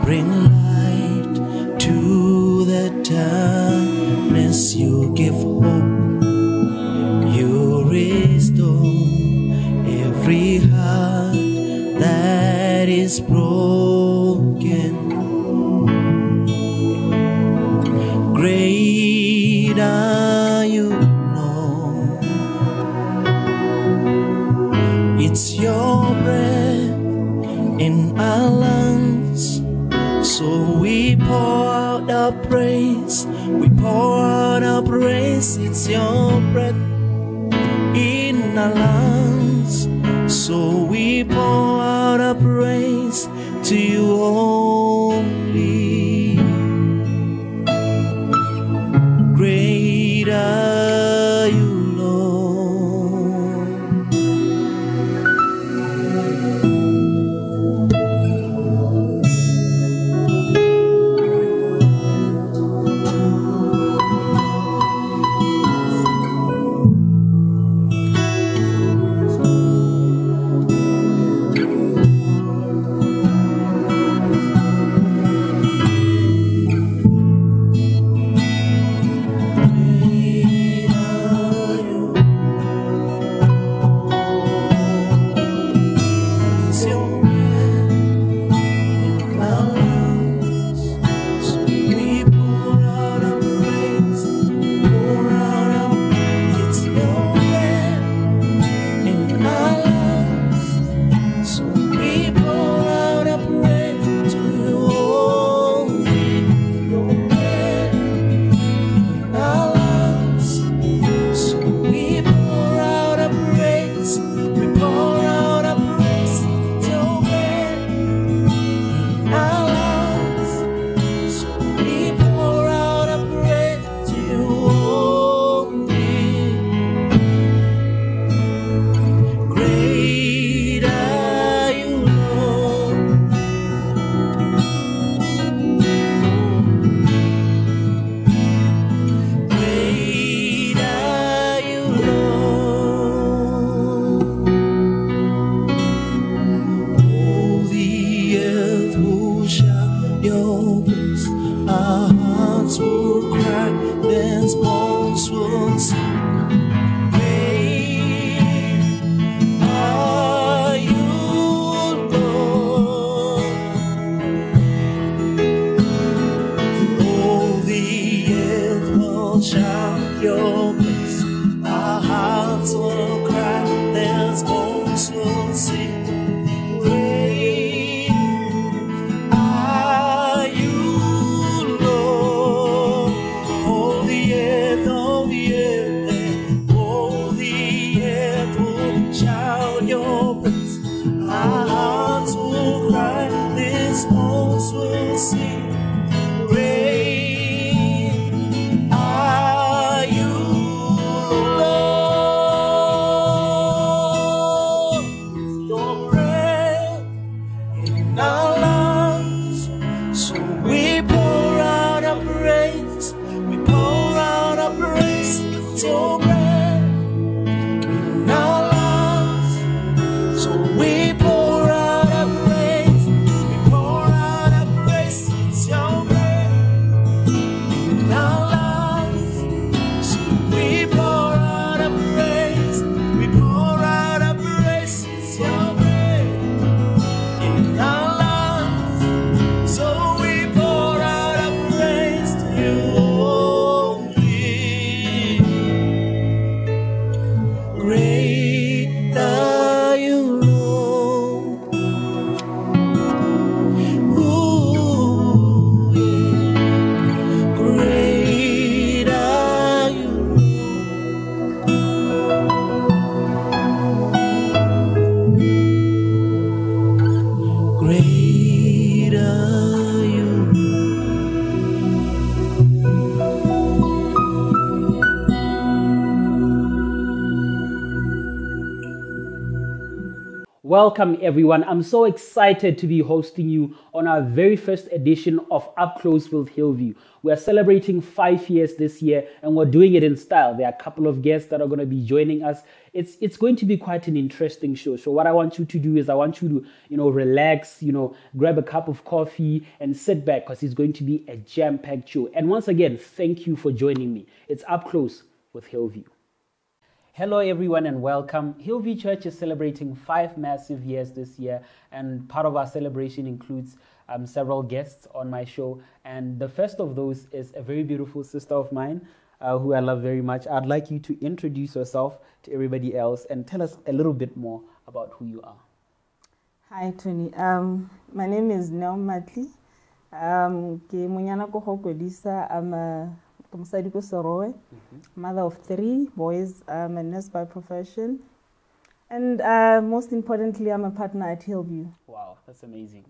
bring light to the darkness. You give hope. You restore every heart that is broken. Great are you, Lord. It's your breath in our lungs, so we pour out our praise. We pour out our praise. It's your breath in our lungs, so we pour out our praise to you only. Great are you, Lord. Our hearts will cry, then bones will sing. Great are you, Lord. All the earth will shout your praise. Our hearts will cry, then bones will sing. Our hearts will cry, these bones will sing. Great are you, Lord. Your breath in our lungs, so we pour out our praise. We pour out our praise. It's your breath. We pour out our praise, it's Welcome, everyone. I'm so excited to be hosting you on our very first edition of Up Close with Hillview. We're celebrating 5 years this year, and we're doing it in style. There are a couple of guests that are going to be joining us. It's going to be quite an interesting show. So what I want you to do is I want you to, relax, grab a cup of coffee and sit back, because it's going to be a jam-packed show. And once again, thank you for joining me. It's Up Close with Hillview. Hello everyone and welcome. Hillview Church is celebrating 5 massive years this year, and part of our celebration includes several guests on my show, and the first of those is a very beautiful sister of mine who I love very much. I'd like you to introduce yourself to everybody else and tell us a little bit more about who you are. Hi Tony, my name is Neo Matli. I'm mother of 3 boys. I'm a nurse by profession, and most importantly, I'm a partner at Hillview. Wow, that's amazing.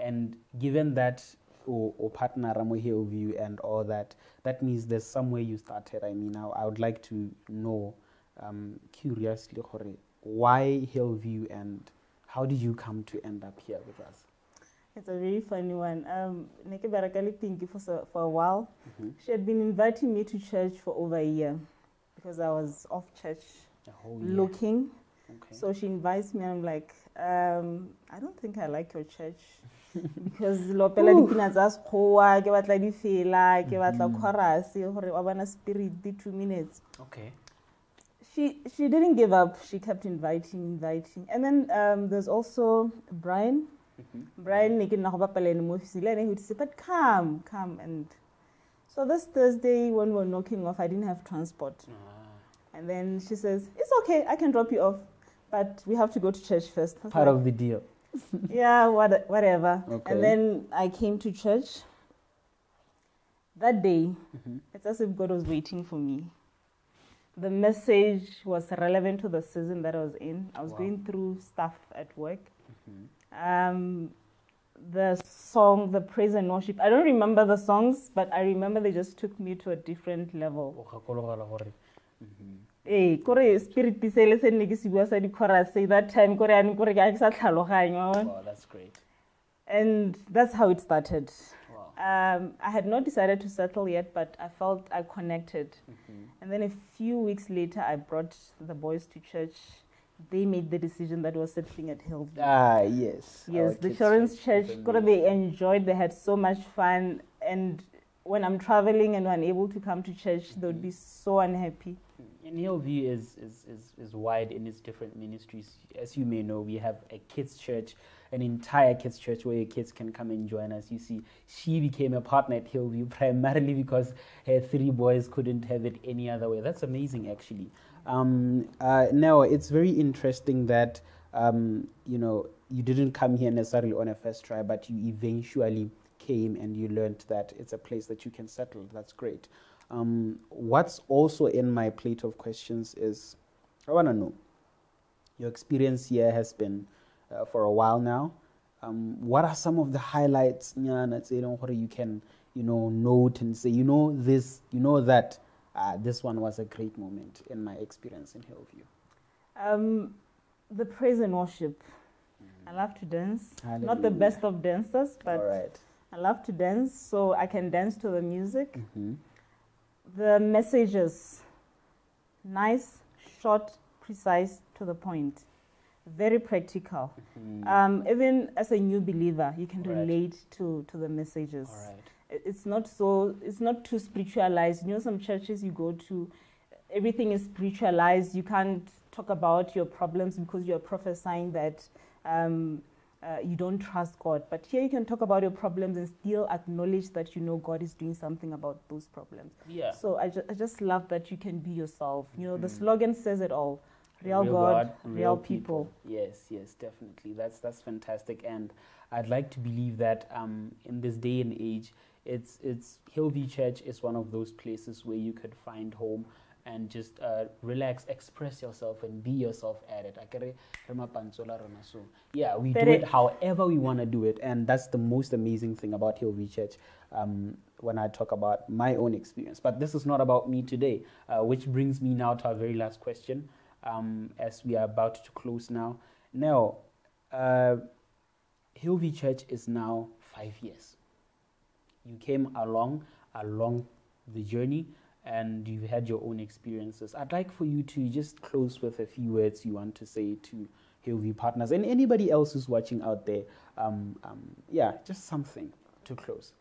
And given that or partner at Hillview and all that, that means there's somewhere you started. I mean, I would like to know, curiously, why Hillview and how did you come to end up here with us? It's a very funny one. Neke Barakali Pinky for a while. She had been inviting me to church for over a year because I was off church looking. Okay. So she invites me and I'm like, I don't think I like your church because lopela dipina tsa sekgowa ke batla di fela ke batla chorus gore wa bana spirit 2 minutes. Okay. She didn't give up. She kept inviting. And then there's also Brian. Brian he would say, but come. And so this Thursday when we were knocking off, I didn't have transport. And then she says, it's okay, I can drop you off, but we have to go to church first. Part of the deal. Yeah, whatever. Okay. And then I came to church. That day, it's as if God was waiting for me. The message was relevant to the season that I was in. I was going through stuff at work. The song, the praise and worship, I don't remember the songs, but I remember they just took me to a different level. Spirit that time wow, that's great. And that's how it started. Wow. I had not decided to settle yet, but I felt I connected. And then a few weeks later, I brought the boys to church. They made the decision that was settling at Hillview. Yes. Yes, the children's church, they enjoyed, they had so much fun. And when I'm traveling and unable to come to church, they would be so unhappy. And Hillview is wide in its different ministries. As you may know, we have a kids' church, an entire kids' church where your kids can come and join us. You see, she became a partner at Hillview primarily because her 3 boys couldn't have it any other way. That's amazing, actually. Now, it's very interesting that, you didn't come here necessarily on a first try, but you eventually came and you learned that it's a place that you can settle. That's great. What's also in my plate of questions is, I want to know, your experience here has been for a while now. What are some of the highlights where you can, note and say, this, that, this one was a great moment in my experience in Hillview? The praise and worship. I love to dance. Hallelujah. Not the best of dancers, but I love to dance, so I can dance to the music. The messages, nice, short, precise, to the point. Very practical. Even as a new believer, you can relate to the messages. It's not too spiritualized. Some churches you go to, everything is spiritualized. You can't talk about your problems because you're prophesying that you don't trust God. But here you can talk about your problems and still acknowledge that God is doing something about those problems. Yeah. So I just love that you can be yourself. The slogan says it all. Real God, real people. Yes, definitely. That's fantastic. And I'd like to believe that in this day and age, it's Hillview Church is one of those places where you could find home and just relax, express yourself, and be yourself at it. So yeah, we do it however we want to do it, and that's the most amazing thing about Hillview Church. When I talk about my own experience, but this is not about me today, which brings me now to our very last question. As we are about to close now, Now, Hillview Church is now 5 years. You came along the journey, and you've had your own experiences. I'd like for you to just close with a few words you want to say to Hillview partners and anybody else who's watching out there. Just something to close.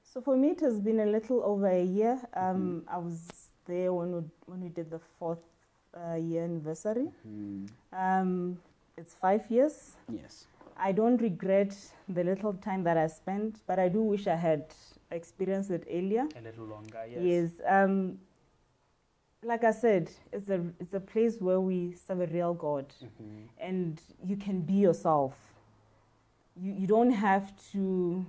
So for me, it has been a little over a year. I was there when we did the 4th year anniversary. It's 5 years. Yes. I don't regret the little time that I spent, but I do wish I had experienced it earlier. A little longer, yes. Yes. Like I said, it's a place where we serve a real God, and you can be yourself. You don't have to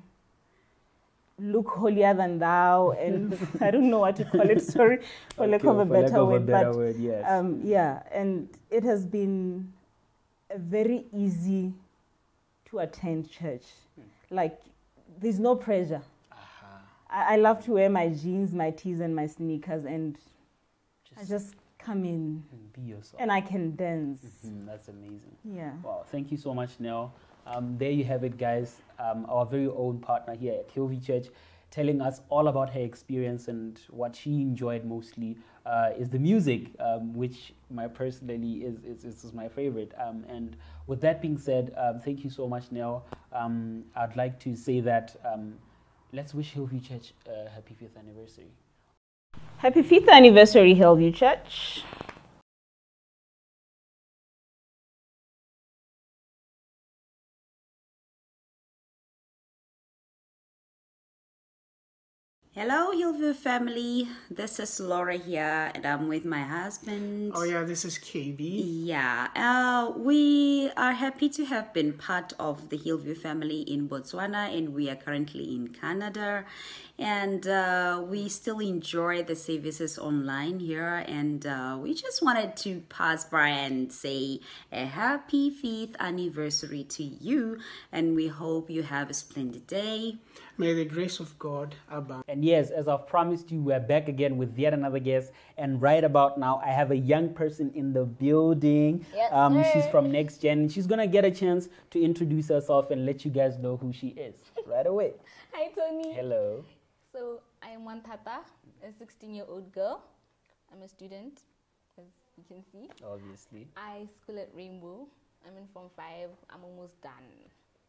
look holier than thou, and I don't know what to call it. Sorry, for lack of a better word. Yes. And it has been a very easy to attend church. Like, there's no pressure. I love to wear my jeans, my tees, and my sneakers, and I just come in and be yourself. And I can dance. That's amazing. Yeah. Wow. Thank you so much, Nell. There you have it, guys. Our very own partner here at Hillview Church, telling us all about her experience, and what she enjoyed mostly is the music, which personally is my favorite. And with that being said, thank you so much, Nell. I'd like to say that let's wish Hillview Church a happy 5th anniversary. Happy 5th anniversary, Hillview Church. Hello, Hillview family. This is Laura here, and I'm with my husband. Oh yeah, this is KB. Yeah, we are happy to have been part of the Hillview family in Botswana, and we are currently in Canada. And we still enjoy the services online here, and we just wanted to pass by and say a happy 5th anniversary to you, and we hope you have a splendid day. May the grace of God abound. And yes, as I've promised you, we're back again with yet another guest. And right about now, I have a young person in the building. Yes, she's from Next Gen. She's going to get a chance to introduce herself and let you guys know who she is right away. Hi, Tony. Hello. So, I am Wantata, a 16-year-old girl. I'm a student, as you can see. Obviously. I school at Rainbow. I'm in Form 5. I'm almost done.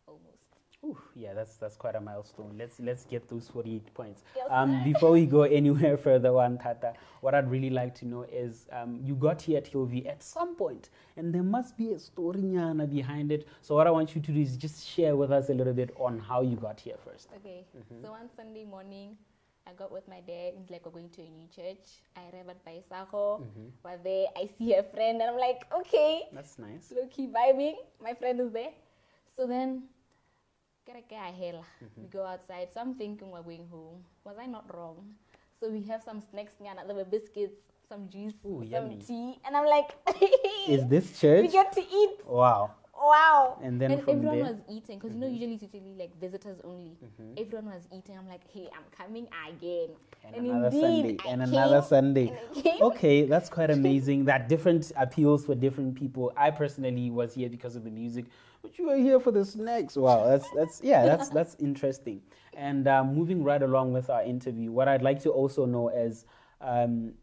Almost. Ooh, yeah, that's quite a milestone. Let's get those 48 points. Yes, before we go anywhere further, Wantata, what I'd really like to know is you got here at Hillview at some point, and there must be a story behind it. So what I want you to do is just share with us a little bit on how you got here first. Okay. So one Sunday morning, I got with my dad. He's like, we're going to a new church. I arrive at Baisako. While there, I see a friend, and I'm like, okay. That's nice. Low-key vibing. My friend is there. So then, we go outside. So I'm thinking we're going home. Was I not wrong? So we have some snacks, there were biscuits, some juice, some yummy tea. And I'm like, is this church? We get to eat. Wow. And then from everyone there, was eating, because usually it's usually like visitors only. Everyone was eating. I'm like, hey, I'm coming again. And another Sunday. Okay, that's quite amazing. That different appeals for different people. I personally was here because of the music, but you were here for the snacks. Wow, that's interesting. And moving right along with our interview, what I'd like to also know is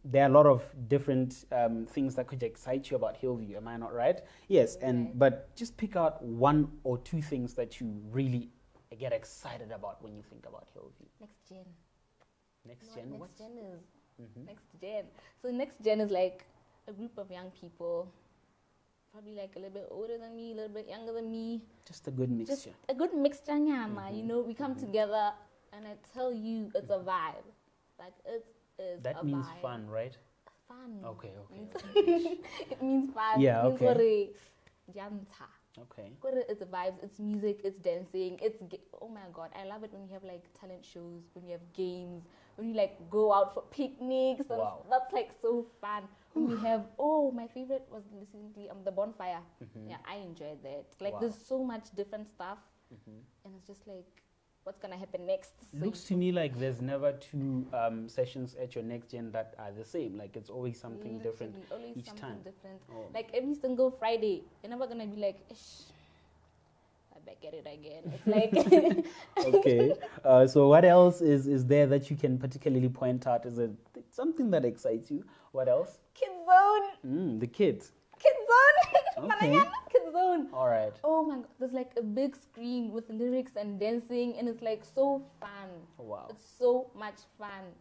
there are a lot of different things that could excite you about Hillview. Am I not right? Yes, but just pick out one or two things that you really get excited about when you think about Hillview. Next Gen. Next Gen? Next Gen is Next Gen. So Next Gen is like a group of young people, probably like a little bit older than me, a little bit younger than me. Just a good mixture. Just a good mixture, we come together, and I tell you, it's a vibe. Like, it is that means vibe. Fun, right? Fun. Okay. It means fun. Yeah, okay. Okay. It's a vibes, it's music, it's dancing, oh my god, I love it when you have like talent shows, when you have games, when you like go out for picnics, and that's like so fun. When we have, my favorite was recently the bonfire. Yeah, I enjoyed that. Like there's so much different stuff, and it's just like what's gonna happen next. So looks to me like there's never two sessions at your next gen that are the same. Like it's always something different each time. Oh. Like every single Friday, you're never gonna be like, I back at it again. It's like okay. So what else is there that you can particularly point out? Is it something that excites you? What else? Kids Zone. The kids. Kids Zone. Okay. Kids Zone. All right. Oh my God, there's like a big screen with lyrics and dancing, and it's like so fun. Wow. It's so much fun.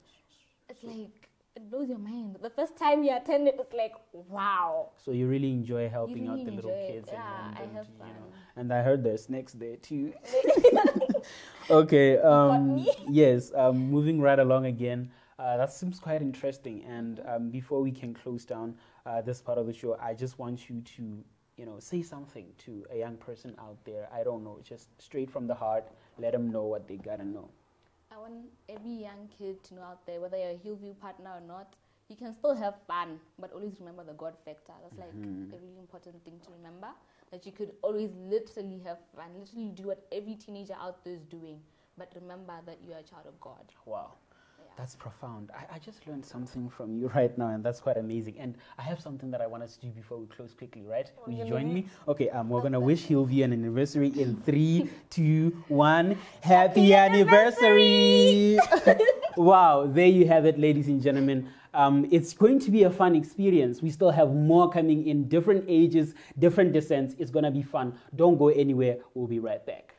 It's like, it blows your mind. The first time you attend it, it's like, wow. So you really enjoy helping out the little kids. Yeah, I have fun. And I heard there's snacks there too. Okay. Yes. Moving right along again. That seems quite interesting. And before we can close down this part of the show, I just want you to, say something to a young person out there. I don't know, just straight from the heart. Let them know what they gotta know. I want every young kid to know out there, whether you're a Hillview partner or not, you can still have fun, but always remember the God factor. That's like a really important thing to remember, that you could always literally have fun, literally do what every teenager out there is doing, but remember that you are a child of God. Wow. That's profound. I just learned something from you right now, and that's quite amazing. And I have something that I want us to do before we close quickly, right? Will you join me? Okay, we're going to wish Hillview an anniversary in 3, 2, 1. Happy anniversary! Wow, there you have it, ladies and gentlemen. It's going to be a fun experience. We still have more coming in, different ages, different descents. It's going to be fun. Don't go anywhere. We'll be right back.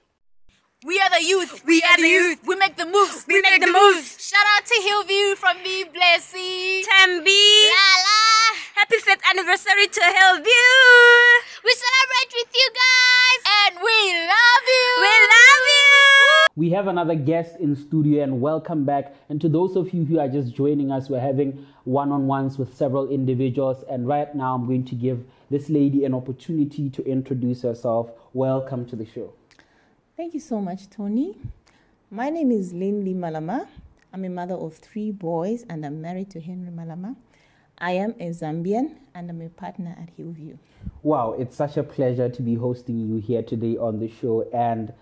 We are the youth. We are the youth. We make the moves. We make the moves. Shout out to Hillview from me, Blessy, Tembi, Lala. Happy 5th anniversary to Hillview. We celebrate with you guys, and we love you. We love you. We have another guest in studio, and welcome back. And to those of you who are just joining us, we're having one-on-ones with several individuals. And right now, I'm going to give this lady an opportunity to introduce herself. Welcome to the show. Thank you so much, Tony. My name is Lynn Lee Malama. I'm a mother of 3 boys, and I'm married to Henry Malama. I am a Zambian, and I'm a partner at Hillview. Wow, it's such a pleasure to be hosting you here today on the show. And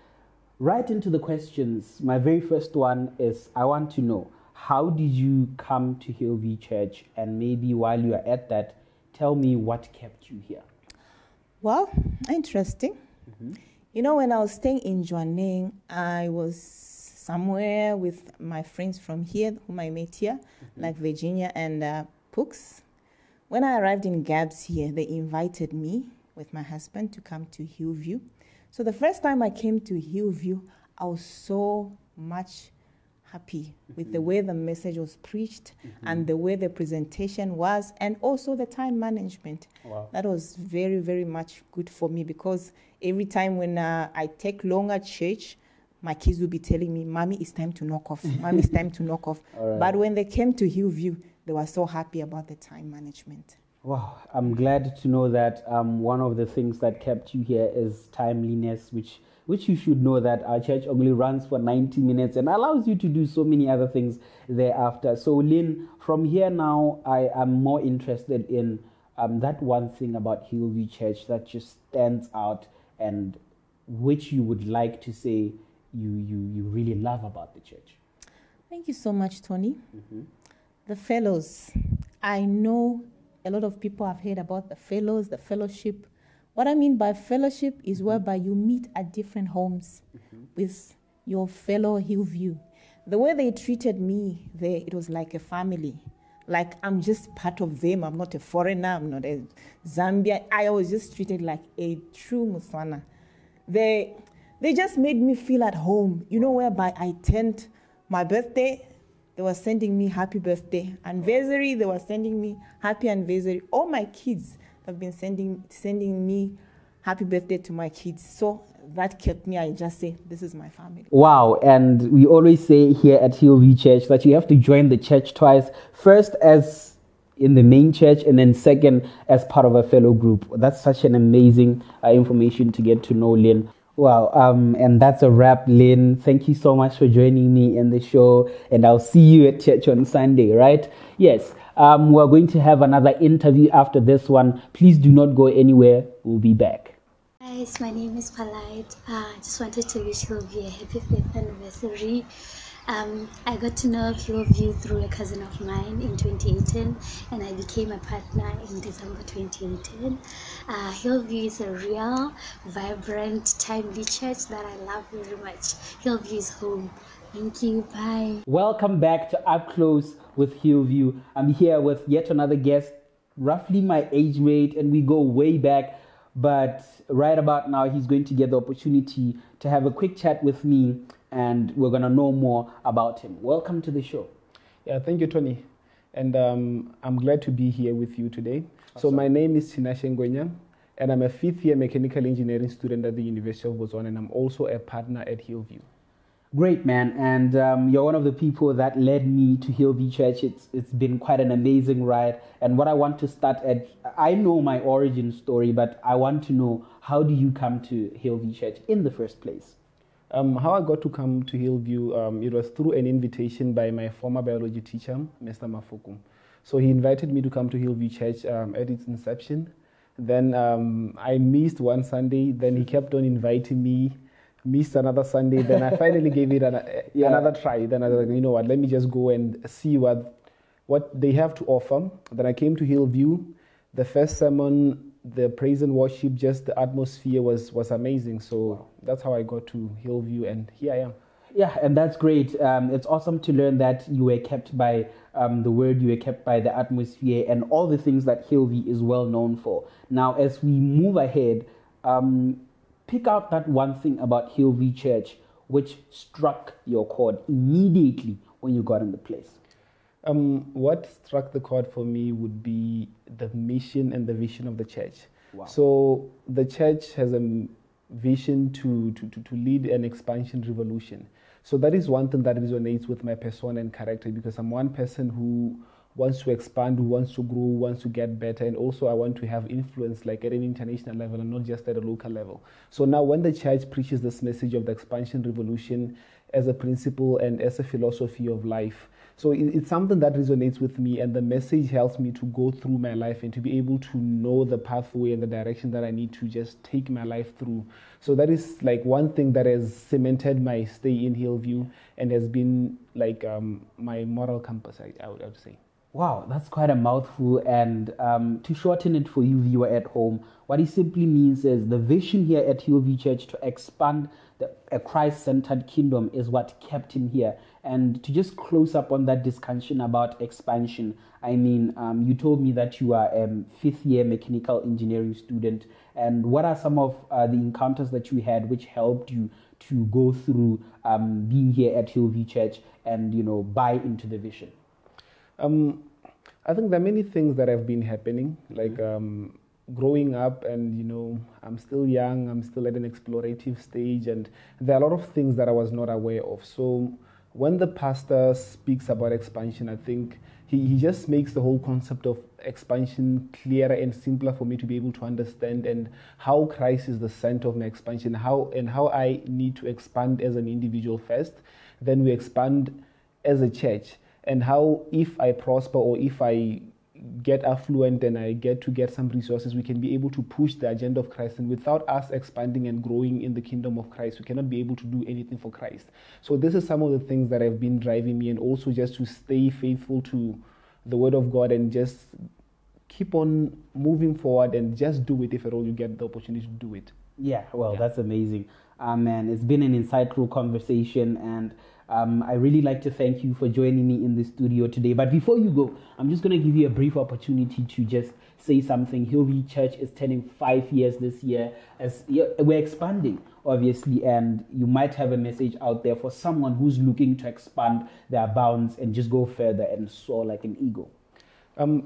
right into the questions. My very first one is, I want to know, how did you come to Hillview Church? And maybe while you are at that, tell me what kept you here. Well, interesting. When I was staying in Jwaneng, I was somewhere with my friends from here, whom I met here, like Virginia and Pooks. When I arrived in Gabs here, they invited me with my husband to come to Hillview. So the first time I came to Hillview, I was so much happy with the way the message was preached and the way the presentation was, and also the time management. Wow. That was very, very much good for me, because every time when I take longer church, my kids will be telling me, Mommy, it's time to knock off. Mommy, it's time to knock off. Right. But when they came to Hillview, they were so happy about the time management. Wow, I'm glad to know that one of the things that kept you here is timeliness, which you should know that our church only runs for 90 minutes and allows you to do so many other things thereafter. So, Lynn, from here now, I am more interested in that one thing about Hillview Church that just stands out, and which you would like to say you really love about the church. Thank you so much, Tony. The fellows. I know a lot of people have heard about the fellows, the fellowship. What I mean by fellowship is whereby you meet at different homes with your fellow Hillview. The way they treated me there, it was like a family. Like I'm just part of them. I'm not a foreigner. I'm not a Zambian. I was just treated like a true Muswana. They just made me feel at home. Whereby I turned my birthday, they were sending me happy birthday. Anniversary, they were sending me happy anniversary. All my kids have been sending me happy birthday to my kids. So that kept me, I just say, this is my family. Wow, and we always say here at Hillview Church that you have to join the church twice. First as in the main church, and then second as part of a fellow group. That's such an amazing information to get to know, Lynn. Wow, and that's a wrap, Lynn. Thank you so much for joining me in the show, and I'll see you at church on Sunday, right? Yes, we're going to have another interview after this one. Please do not go anywhere. We'll be back. Hi, guys, my name is Palite. I just wanted to wish Hillview a happy 5th anniversary. I got to know Hillview through a cousin of mine in 2018, and I became a partner in December 2018. Hillview is a real, vibrant, timely church that I love very much. Hillview is home. Thank you. Bye. Welcome back to Up Close with Hillview. I'm here with yet another guest, roughly my age mate, and we go way back. But right about now, he's going to get the opportunity to have a quick chat with me, and we're going to know more about him. Welcome to the show. Yeah, thank you, Tony. And I'm glad to be here with you today. Awesome. So my name is Tinashe Ngwenya, and I'm a 5th-year mechanical engineering student at the University of Botswana, and I'm also a partner at Hillview. Great, man. And you're one of the people that led me to Hillview Church. It's been quite an amazing ride. And what I want to start at, I know my origin story, but I want to know, how do you come to Hillview Church in the first place? How I got to come to Hillview, it was through an invitation by my former biology teacher, Mr. Mafuku. So he invited me to come to Hillview Church at its inception. Then I missed one Sunday. Then he kept on inviting me, missed another Sunday. Then I finally gave it another try. Then I was like, you know what, let me just go and see what they have to offer. Then I came to Hillview. The first sermon, the praise and worship, just the atmosphere was amazing. So that's how I got to Hillview, and here I am. Yeah, and that's great. It's awesome to learn that you were kept by the word, you were kept by the atmosphere, and all the things that Hillview is well known for. Now, as we move ahead, pick out that one thing about Hillview Church which struck your chord immediately when you got in the place. What struck the chord for me would be the mission and the vision of the church. Wow. So the church has a vision to lead an expansion revolution. So that is one thing that resonates with my persona and character, because I'm one person who wants to expand, who wants to grow, who wants to get better, and also I want to have influence like at an international level and not just at a local level. So now when the church preaches this message of the expansion revolution as a principle and as a philosophy of life, so it's something that resonates with me, and the message helps me to go through my life and to be able to know the pathway and the direction that I need to just take my life through. So that is like one thing that has cemented my stay in Hillview and has been like my moral compass, I would say. Wow, that's quite a mouthful. And to shorten it for you, viewer at home, what it simply means is the vision here at Hillview Church to expand a Christ-centered kingdom is what kept him here. And to just close up on that discussion about expansion, I mean, you told me that you are a 5th-year mechanical engineering student. And what are some of the encounters that you had which helped you to go through being here at Hillview Church and, you know, buy into the vision? I think there are many things that have been happening, like growing up, and you know, I'm still young, I'm still at an explorative stage, and there are a lot of things that I was not aware of. So when the pastor speaks about expansion, I think he just makes the whole concept of expansion clearer and simpler for me to be able to understand, and how Christ is the center of my expansion, how I need to expand as an individual first, then we expand as a church, and how if I prosper or if I get affluent and I get some resources, we can be able to push the agenda of Christ. And without us expanding and growing in the kingdom of Christ, we cannot be able to do anything for Christ. So this is some of the things that have been driving me, and also just to stay faithful to the word of God and just keep on moving forward and just do it if at all you get the opportunity to do it. Yeah, well, that's amazing. Man, it's been an insightful conversation, and I really like to thank you for joining me in the studio today. But before you go, I'm just going to give you a brief opportunity to just say something. Hillview Church is turning 5 years this year. As we're expanding, obviously, and you might have a message out there for someone who's looking to expand their bounds and just go further and soar like an eagle.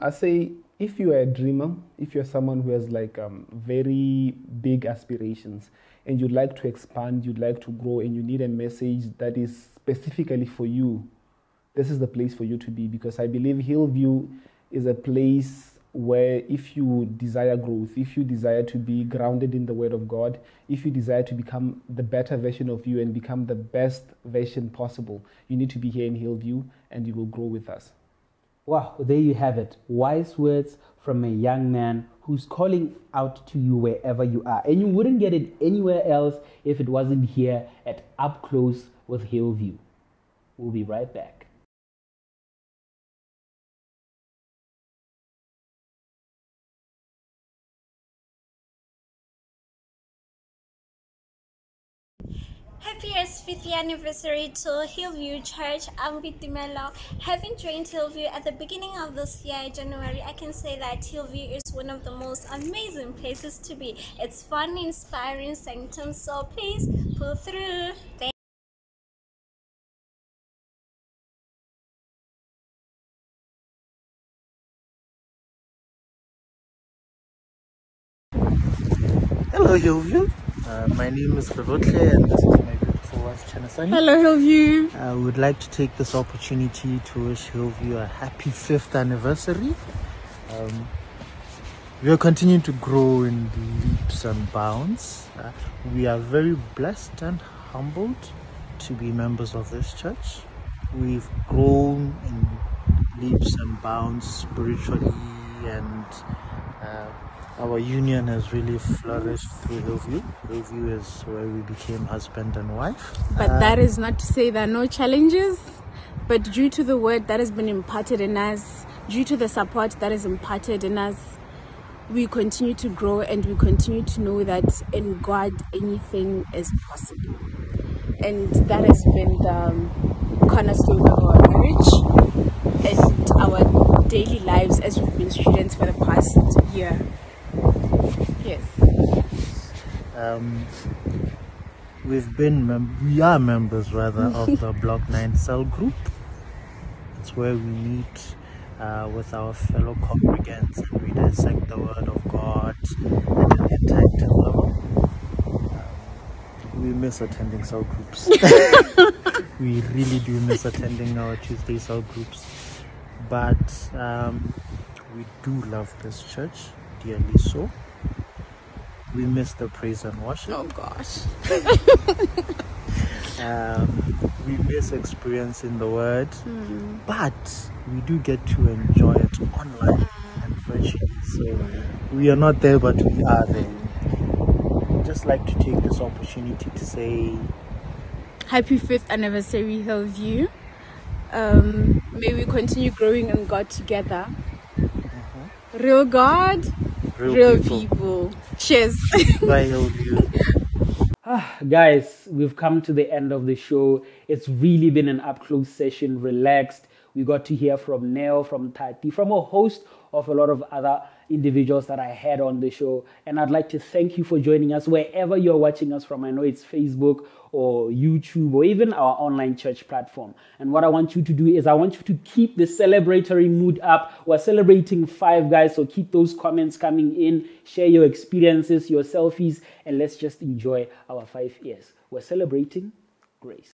I say, if you are a dreamer, if you're someone who has like very big aspirations, and you'd like to expand, you'd like to grow, and you need a message that is specifically for you, this is the place for you to be, because I believe Hillview is a place where if you desire growth, if you desire to be grounded in the Word of God, if you desire to become the better version of you and become the best version possible, you need to be here in Hillview, and you will grow with us. Wow, there you have it. Wise words from a young man who's calling out to you wherever you are. And you wouldn't get it anywhere else if it wasn't here at Up Close with Hillview. We'll be right back. Happiest 5th anniversary to Hillview Church. I'm Vitimelo. Having joined Hillview at the beginning of this year, January, I can say that Hillview is one of the most amazing places to be. It's fun, inspiring, sanctum, so please pull through. Hello Hillview, my name is Revotle and this is my beautiful wife Chanasani. Hello Hillview. I would like to take this opportunity to wish Hillview a happy 5th anniversary. We are continuing to grow in leaps and bounds. We are very blessed and humbled to be members of this church. We've grown in leaps and bounds spiritually, and our union has really flourished through Hillview. Hillview is where we became husband and wife. But that is not to say there are no challenges, but due to the word that has been imparted in us, due to the support that is imparted in us, we continue to grow and we continue to know that in God anything is possible. And that has been the cornerstone of our marriage and our daily lives as we've been students for the past year. Yes. We are members rather of the Block 9 cell group. It's where we meet with our fellow congregants and we dissect the word of God at an interactive level. We miss attending cell groups. We really do miss attending our Tuesday cell groups. But we do love this church, dearly so. We miss the praise and worship. Oh gosh. We miss experiencing the word, but we do get to enjoy it online and virtually. So we are not there, but we are there. I'd just like to take this opportunity to say happy 5th anniversary, Hillview. May we continue growing in God together. Real God, real people. Cheers. Bye, Hillview. Guys, we've come to the end of the show. It's really been an up-close session, relaxed. We got to hear from Nell, from Tati, from a host of a lot of other individuals that I had on the show. And I'd like to thank you for joining us wherever you're watching us from. I know it's Facebook or YouTube or even our online church platform. And what I want you to do is I want you to keep the celebratory mood up. We're celebrating 5, guys, so keep those comments coming in. Share your experiences, your selfies, and let's just enjoy our 5 years. We're celebrating grace.